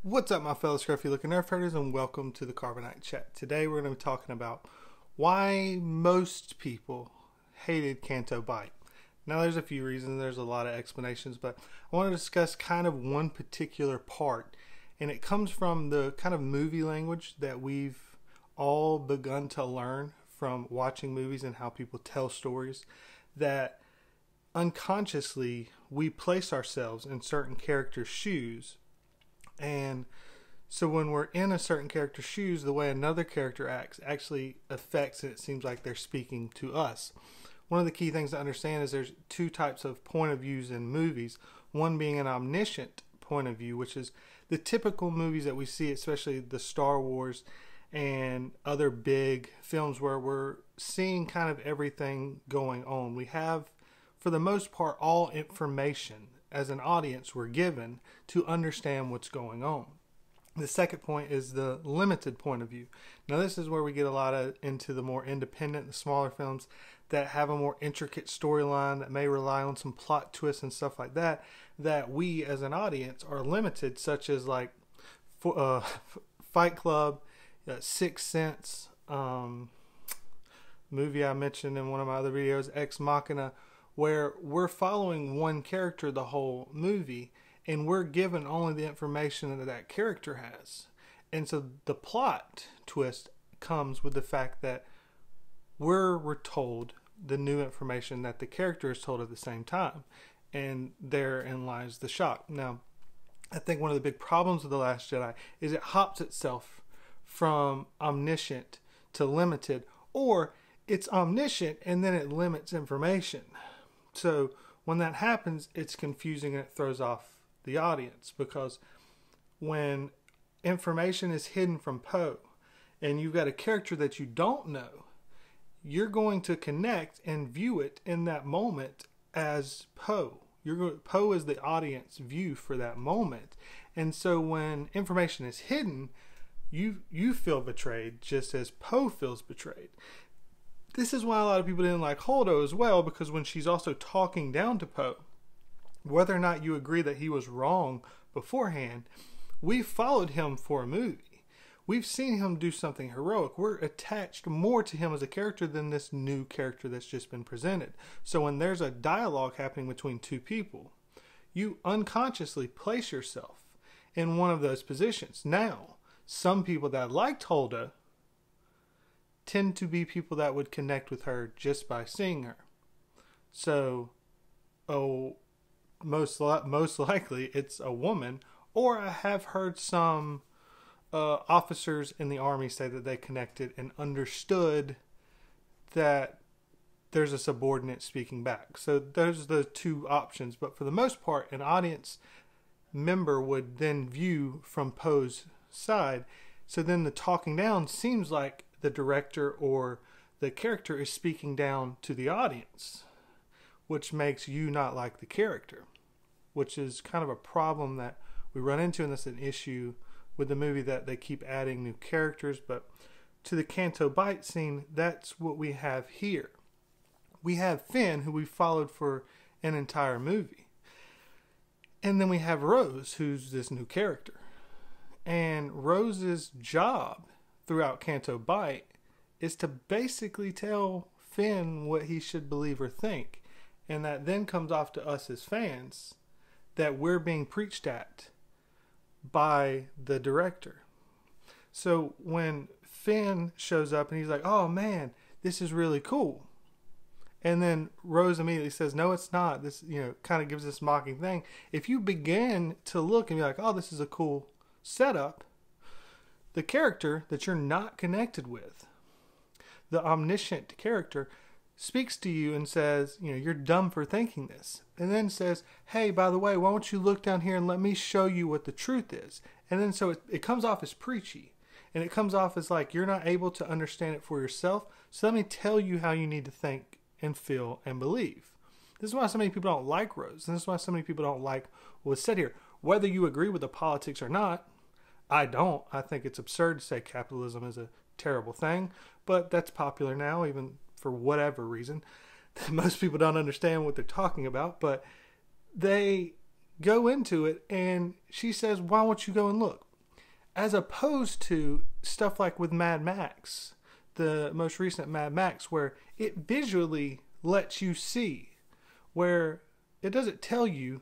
What's up, my fellow scruffy looking nerf herders, and welcome to the Carbonite Chat. Today we're going to be talking about why most people hated Canto Bight. Now there's a few reasons, there's a lot of explanations, but I want to discuss kind of one particular part, and it comes from the kind of movie language that we've all begun to learn from watching movies and how people tell stories, that unconsciously we place ourselves in certain characters' shoes. And so when we're in a certain character's shoes, the way another character acts actually affects, and it seems like they're speaking to us. One of the key things to understand is there's two types of point of views in movies. One being an omniscient point of view, which is the typical movies that we see, especially the Star Wars and other big films where we're seeing kind of everything going on. We have, for the most part, all information as an audience we're given to understand what's going on. The second point is the limited point of view. Now this is where we get a lot into the more independent, the smaller films that have a more intricate storyline that may rely on some plot twists and stuff like that, that we as an audience are limited, such as like Fight Club, Sixth Sense, movie I mentioned in one of my other videos, Ex Machina, where we're following one character the whole movie and we're given only the information that that character has. And so the plot twist comes with the fact that we're told the new information that the character is told at the same time. And therein lies the shock. Now, I think one of the big problems with The Last Jedi is it hops itself from omniscient to limited, or it's omniscient and then it limits information. So when that happens, it's confusing and it throws off the audience, because when information is hidden from Poe and you've got a character that you don't know, you're going to connect and view it in that moment as Poe. Poe is the audience view for that moment. And so when information is hidden, you feel betrayed just as Poe feels betrayed. This is why a lot of people didn't like Holdo as well, because when she's also talking down to Poe, whether or not you agree that he was wrong beforehand, we followed him for a movie. We've seen him do something heroic. We're attached more to him as a character than this new character that's just been presented. So when there's a dialogue happening between two people, you unconsciously place yourself in one of those positions. Now, some people that liked Holdo tend to be people that would connect with her just by seeing her. So, most likely it's a woman. Or I have heard some officers in the army say that they connected and understood that there's a subordinate speaking back. So those are the two options. But for the most part, an audience member would then view from Poe's side. So then the talking down seems like the director or the character is speaking down to the audience, which makes you not like the character, which is kind of a problem that we run into, and that's an issue with the movie, that they keep adding new characters. But to the Canto Bight scene, that's what we have here. We have Finn, who we followed for an entire movie. And then we have Rose, who's this new character. And Rose's job throughout Canto Bight is to basically tell Finn what he should believe or think. And that then comes off to us as fans that we're being preached at by the director. So when Finn shows up and he's like, oh man, this is really cool. And then Rose immediately says, no, it's not. This, kind of gives this mocking thing. If you begin to look and be like, oh, this is a cool setup, the character that you're not connected with, the omniscient character, speaks to you and says, you're dumb for thinking this. And then says, hey, by the way, why don't you look down here and let me show you what the truth is? And then so it comes off as preachy. And it comes off as like, you're not able to understand it for yourself. So let me tell you how you need to think and feel and believe. This is why so many people don't like Rose. And this is why so many people don't like what's said here. Whether you agree with the politics or not, I don't. I think it's absurd to say capitalism is a terrible thing. But that's popular now, even for whatever reason. Most people don't understand what they're talking about, but they go into it and she says, why won't you go and look? As opposed to stuff like with Mad Max, the most recent Mad Max, where it visually lets you see, where it doesn't tell you,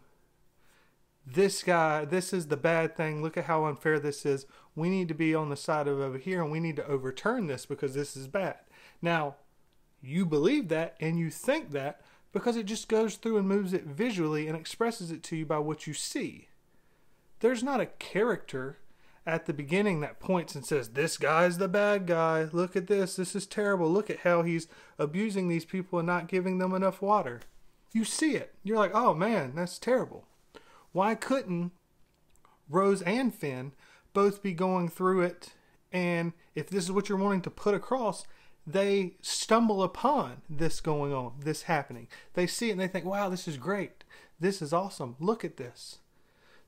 this guy, this is the bad thing, look at how unfair this is, we need to be on the side of over here and we need to overturn this because this is bad. Now, you believe that and you think that because it just goes through and moves it visually and expresses it to you by what you see. There's not a character at the beginning that points and says, this guy's the bad guy, look at this is terrible, look at how he's abusing these people and not giving them enough water. You see it. You're like, oh man, that's terrible. Why couldn't Rose and Finn both be going through it, and if this is what you're wanting to put across, they stumble upon this going on, this happening. They see it and they think, wow, this is great. This is awesome. Look at this.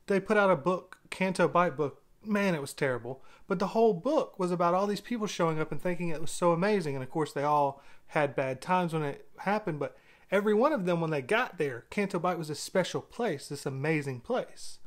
They put out a book, Canto Bight book. Man, it was terrible. But the whole book was about all these people showing up and thinking it was so amazing. And of course, they all had bad times when it happened, but every one of them, when they got there, Canto Bight was a special place, this amazing place.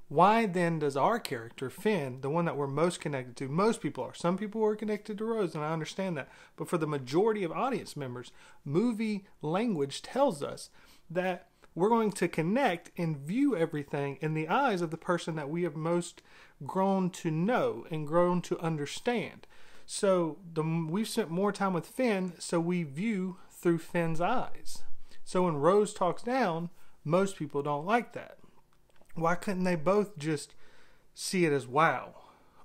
Why then does our character, Finn, the one that we're most connected to, most people are. Some people are connected to Rose, and I understand that. But for the majority of audience members, movie language tells us that we're going to connect and view everything in the eyes of the person that we have most grown to know and grown to understand. So we've spent more time with Finn, so we view through Finn's eyes. So when Rose talks down, most people don't like that. Why couldn't they both just see it as wow?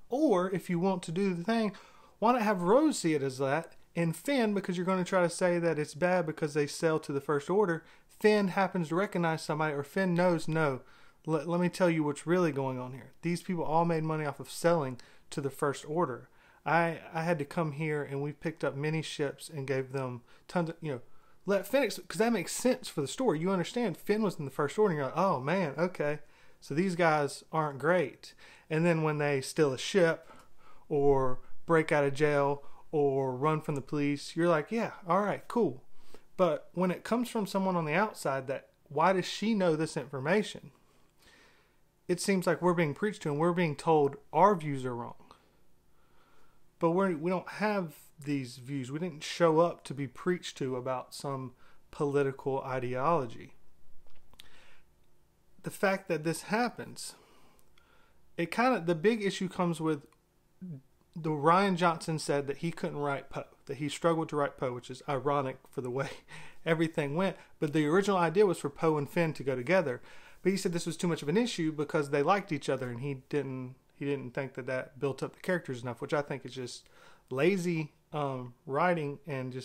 Or if you want to do the thing, why not have Rose see it as that, and Finn, because you're going to try to say that it's bad because they sell to the First Order, Finn happens to recognize somebody, or Finn knows, no, let me tell you what's really going on here. These people all made money off of selling to the First Order. I had to come here and we picked up many ships and gave them tons of, let Finn, because that makes sense for the story. You understand Finn was in the First Order and you're like, oh man, okay. So these guys aren't great. And then when they steal a ship or break out of jail or run from the police, you're like, yeah, all right, cool. But when it comes from someone on the outside, that why does she know this information? It seems like we're being preached to and we're being told our views are wrong. But we don't have these views. We didn't show up to be preached to about some political ideology. The fact that this happens, the big issue comes with the Rian Johnson said that he couldn't write Poe, that he struggled to write Poe, which is ironic for the way everything went. But the original idea was for Poe and Finn to go together. But he said this was too much of an issue because they liked each other, and he didn't think that built up the characters enough, which I think is just lazy writing, and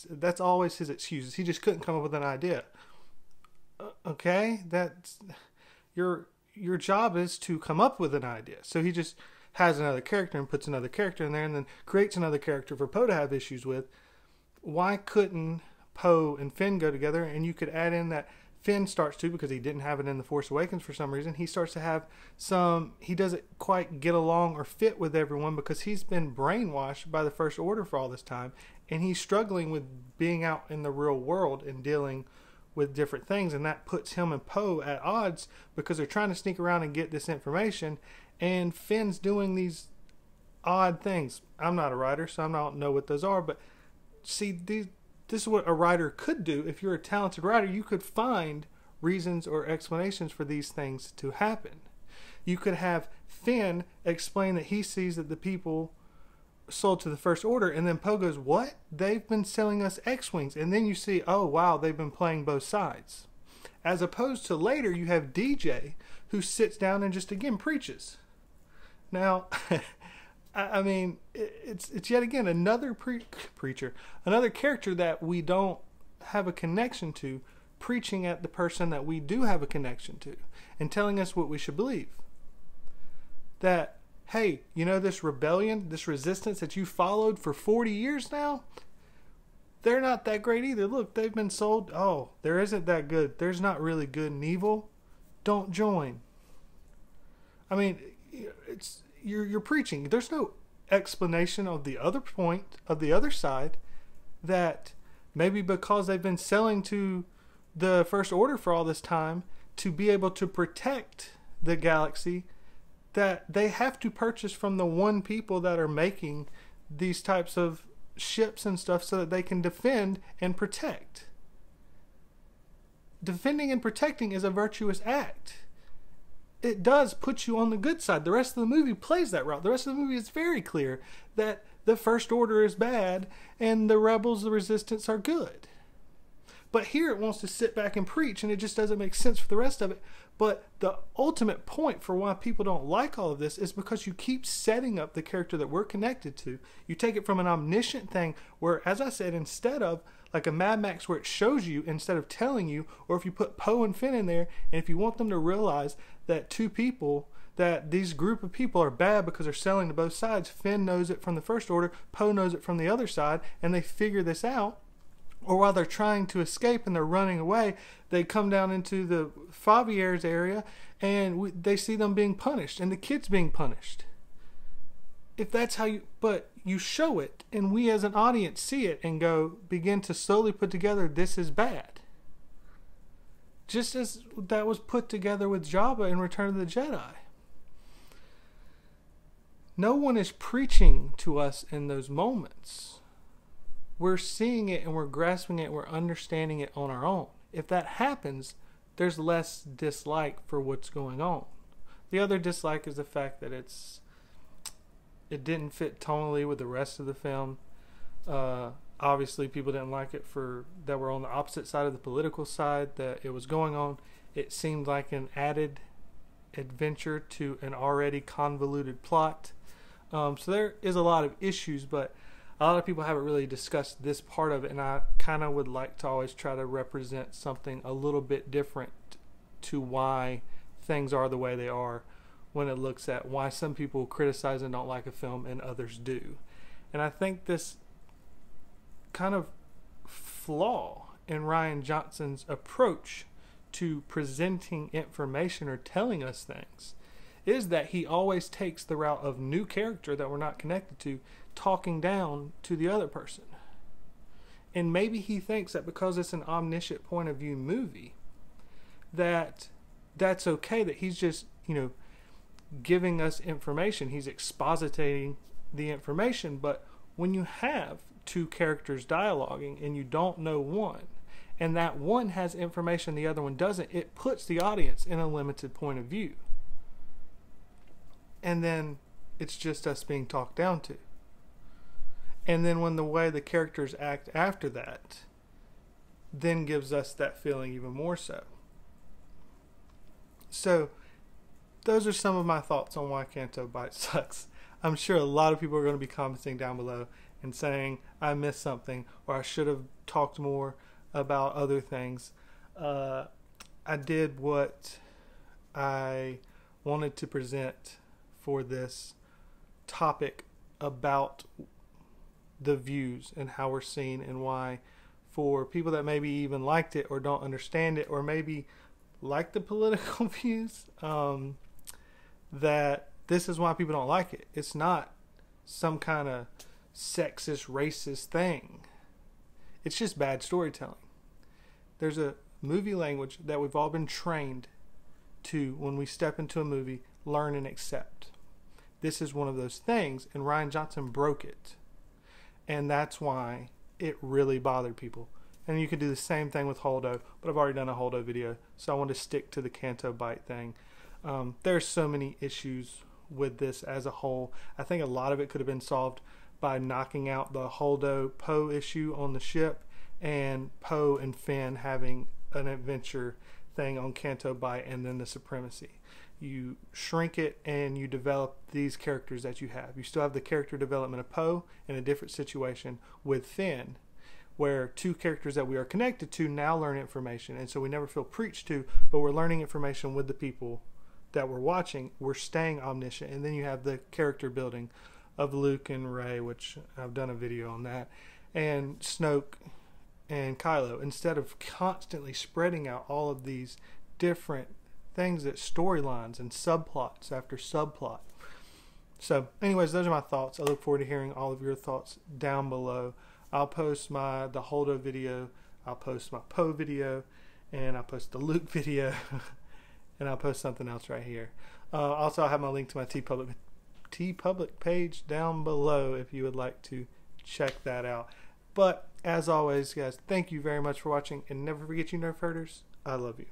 that's always his excuses. He just couldn't come up with an idea. Okay, that's your job is to come up with an idea. So he just has another character and puts another character in there and then creates another character for Poe to have issues with. Why couldn't Poe and Finn go together? And you could add in that Finn starts to, because he didn't have it in The Force Awakens for some reason, he starts to have he doesn't quite get along or fit with everyone because he's been brainwashed by the First Order for all this time, and he's struggling with being out in the real world and dealing with different things, and that puts him and Poe at odds because they're trying to sneak around and get this information, and Finn's doing these odd things. I'm not a writer, so I don't know what those are, but see, this is what a writer could do. If you're a talented writer, you could find reasons or explanations for these things to happen. You could have Finn explain that he sees that the people sold to the First Order, and then Poe goes, what? They've been selling us X-Wings. And then you see, oh wow, they've been playing both sides. As opposed to later, you have DJ who sits down and just again preaches. Now, I mean, it's yet again another preacher, another character that we don't have a connection to, preaching at the person that we do have a connection to and telling us what we should believe. That, hey, this rebellion, this resistance that you followed for 40 years now, they're not that great either. Look, they've been sold. Oh, there isn't that good. There's not really good and evil. Don't join. I mean, you're preaching. There's no explanation of the other point, of the other side, that maybe because they've been selling to the First Order for all this time to be able to protect the galaxy, that they have to purchase from the one people that are making these types of ships and stuff so that they can defend and protect. Defending and protecting is a virtuous act. It does put you on the good side. The rest of the movie plays that route. The rest of the movie is very clear that the First Order is bad and the rebels, the resistance, are good. But here it wants to sit back and preach, and it just doesn't make sense for the rest of it. But the ultimate point for why people don't like all of this is because you keep setting up the character that we're connected to. You take it from an omniscient thing where, as I said, instead of like a Mad Max where it shows you instead of telling you, or if you put Poe and Finn in there, and if you want them to realize that that these group of people are bad because they're selling to both sides, Finn knows it from the First Order, Poe knows it from the other side, and they figure this out. Or while they're trying to escape and they're running away, they come down into the Favier's area and they see them being punished and the kids being punished. If that's how but you show it and we as an audience see it and begin to slowly put together, this is bad. Just as that was put together with Jabba in Return of the Jedi. No one is preaching to us in those moments. We're seeing it and we're grasping it, we're understanding it on our own. If that happens, there's less dislike for what's going on. The other dislike is the fact that it didn't fit tonally with the rest of the film. Obviously, people didn't like it that were on the opposite side of the political side that it was going on. It seemed like an added adventure to an already convoluted plot. So there is a lot of issues, but a lot of people haven't really discussed this part of it, and I kind of would like to always try to represent something a little bit different to why things are the way they are when it looks at why some people criticize and don't like a film and others do. And I think this kind of flaw in Rian Johnson's approach to presenting information or telling us things is that he always takes the route of new character that we're not connected to, talking down to the other person. And maybe he thinks that because it's an omniscient point of view movie, that's okay, that he's just, giving us information. He's expositing the information. But when you have two characters dialoguing and you don't know one, and that one has information the other one doesn't, it puts the audience in a limited point of view. And then it's just us being talked down to. And then when the way the characters act after that then gives us that feeling even more so. So those are some of my thoughts on why Canto Bight sucks. I'm sure a lot of people are going to be commenting down below and saying I missed something or I should have talked more about other things. I did what I wanted to present for this topic about the views and how we're seen, and why for people that maybe even liked it or don't understand it or maybe like the political views, that this is why people don't like it. It's not some kind of sexist, racist thing. It's just bad storytelling. There's a movie language that we've all been trained to when we step into a movie, learn and accept. This is one of those things, and Rian Johnson broke it. And that's why it really bothered people. And you could do the same thing with Holdo, but I've already done a Holdo video, so I want to stick to the Canto Bight thing. There's so many issues with this as a whole. I think a lot of it could have been solved by knocking out the Holdo Poe issue on the ship and Poe and Finn having an adventure thing on Canto Bight and then the supremacy. You shrink it and you develop these characters that you have. You still have the character development of Poe in a different situation with Finn, where two characters that we are connected to now learn information, and so we never feel preached to, but we're learning information with the people that we're watching. We're staying omniscient. And then you have the character building of Luke and Rey, which I've done a video on that, and Snoke and Kylo, instead of constantly spreading out all of these different things, that storylines and subplots after subplot. So anyways, those are my thoughts. I look forward to hearing all of your thoughts down below. I'll post the Holdo video, I'll post my Poe video, and I'll post the Luke video, and I'll post something else right here. Also, I have my link to my TeePublic page down below if you would like to check that out. But as always, guys, thank you very much for watching, and never forget, you nerf herders, I love you.